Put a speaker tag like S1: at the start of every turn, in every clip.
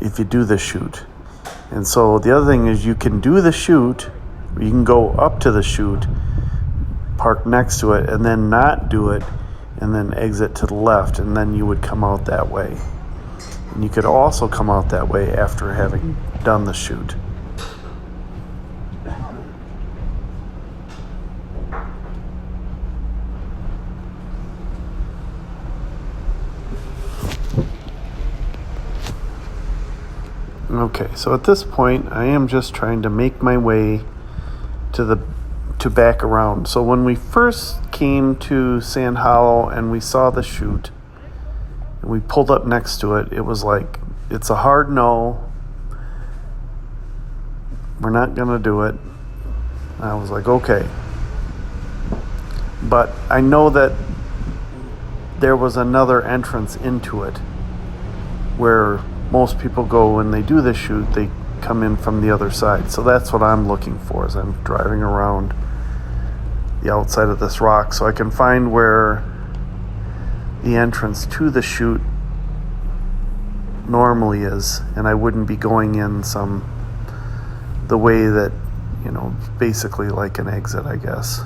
S1: if you do the chute. And so the other thing is you can do the chute, or you can go up to the chute, park next to it, and then not do it, and then exit to the left, and then you would come out that way. And you could also come out that way after having done the chute. Okay, so at this point, I am just trying to make my way to back around. So when we first came to Sand Hollow and we saw the chute, and we pulled up next to it, it was like, it's a hard no. We're not gonna do it. I was like, okay. But I know that there was another entrance into it where most people go when they do the chute, they come in from the other side. So that's what I'm looking for as I'm driving around the outside of this rock, so I can find where the entrance to the chute normally is, and I wouldn't be going in the way that, basically like an exit, I guess.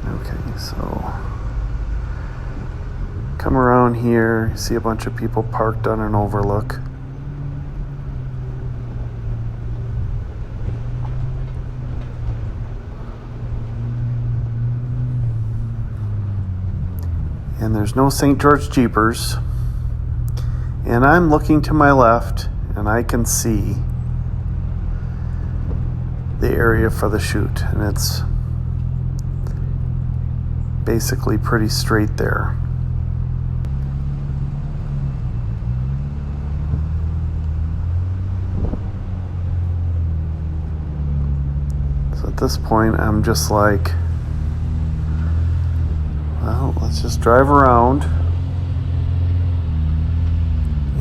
S1: Okay, so come around here, see a bunch of people parked on an overlook. And there's no St. George Jeepers. And I'm looking to my left, and I can see the area for the chute, and it's basically pretty straight there. So at this point, I'm just like, well, let's just drive around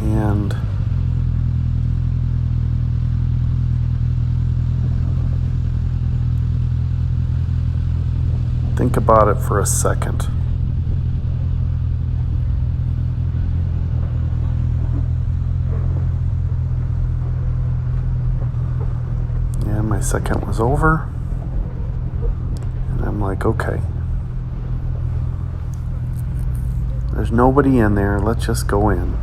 S1: and think about it for a second. And my second was over, and I'm like, okay. There's nobody in there. Let's just go in.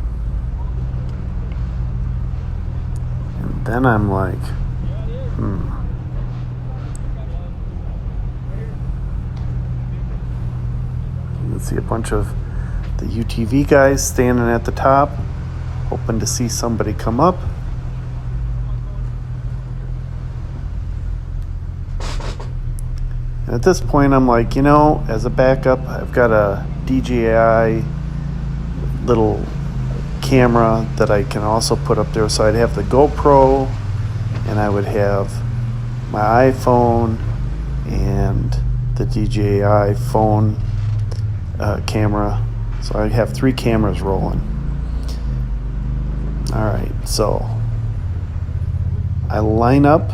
S1: And then I'm like, You can see a bunch of the UTV guys standing at the top, hoping to see somebody come up. And at this point, I'm like, as a backup, I've got a DJI little camera that I can also put up there. So I'd have the GoPro, and I would have my iPhone and the DJI phone camera. So I have 3 cameras rolling. All right, so I line up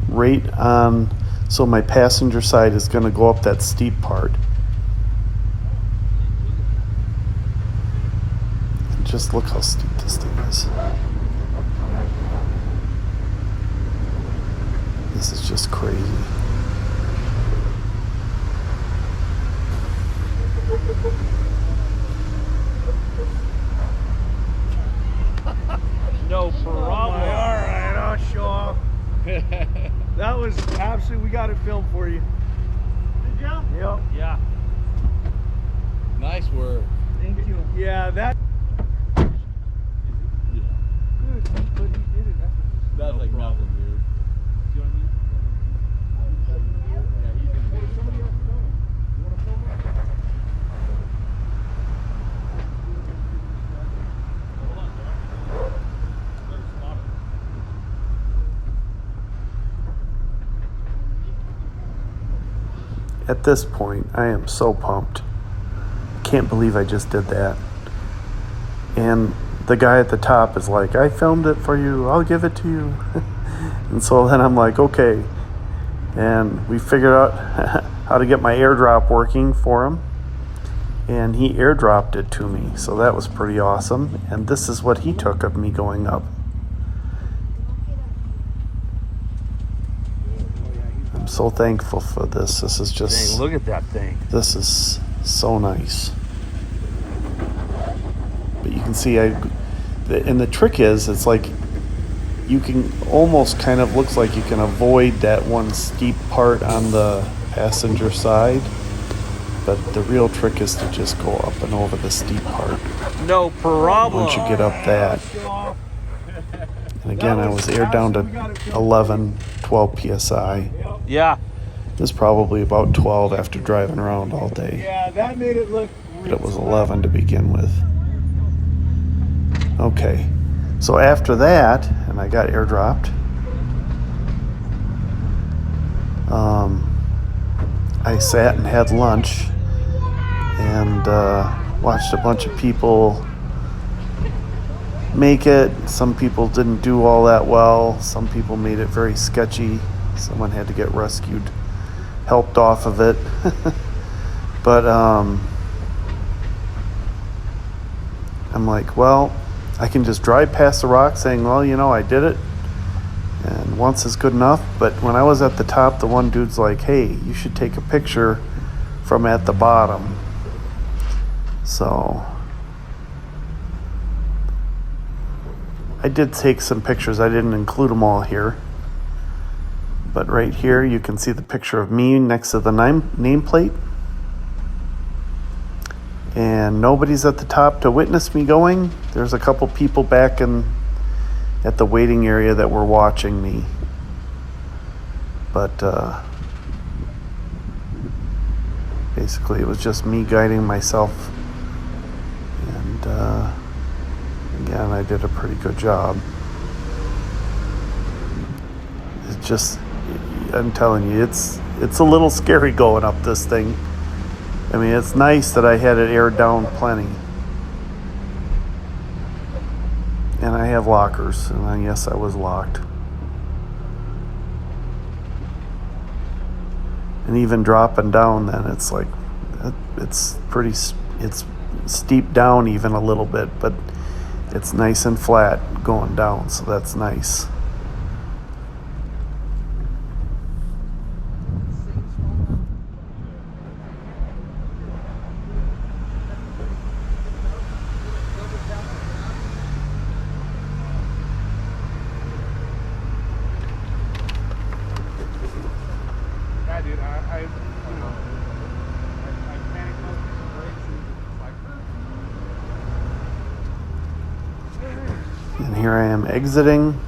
S1: right on, so my passenger side is going to go up that steep part. And just look how steep this thing is. This is just crazy.
S2: No problem.
S3: All right, I'll show off. That was absolutely, we got it filmed for you.
S2: Did you?
S3: Yep.
S2: Yeah. Nice work.
S3: Thank you. Yeah, that.
S2: Yeah.
S3: Good, but he did it.
S2: That's like nothing, dude. See what I mean? Yeah, he's gonna do it.
S3: Somebody else is going. You want to film it?
S2: Hold on, John. Better spot it.
S1: At this point, I am so pumped. Can't believe I just did that. And the guy at the top is like, I filmed it for you, I'll give it to you. And so then I'm like, okay. And we figured out how to get my airdrop working for him. and he airdropped it to me, so that was pretty awesome. And this is what he took of me going up. I'm so thankful for this. This is just,
S3: Dang, look at that thing.
S1: this is so nice. But you can see, and the trick is, it's like you can almost kind of looks like you can avoid that one steep part on the passenger side. But the real trick is to just go up and over the steep part
S3: No problem.
S1: once you get up that. And again, I was aired down to 11, 12 psi.
S3: Yeah.
S1: It was probably about 12 after driving around all day.
S3: Yeah, that made it look.
S1: But it was 11 to begin with. Okay, so after that, and I got airdropped, I sat and had lunch and watched a bunch of people make it. Some people didn't do all that well. Some people made it very sketchy. Someone had to get rescued, helped off of it. But I'm like, well, I can just drive past the rock saying, well, you know, I did it. And once is good enough. But when I was at the top, the one dude's like, hey, you should take a picture from at the bottom. So I did take some pictures. I didn't include them all here. But right here, you can see the picture of me next to the nameplate. And nobody's at the top to witness me going. There's a couple people back at the waiting area that were watching me. But basically it was just me guiding myself. And again, I did a pretty good job. It's just, I'm telling you, it's a little scary going up this thing. I mean, it's nice that I had it aired down plenty. And I have lockers, and I guess I was locked. And even dropping down then, it's like, it's steep down even a little bit, but it's nice and flat going down, so that's nice.
S2: Yeah, dude, I you know, I panicked most of the brakes and it's like,
S1: And here I am exiting.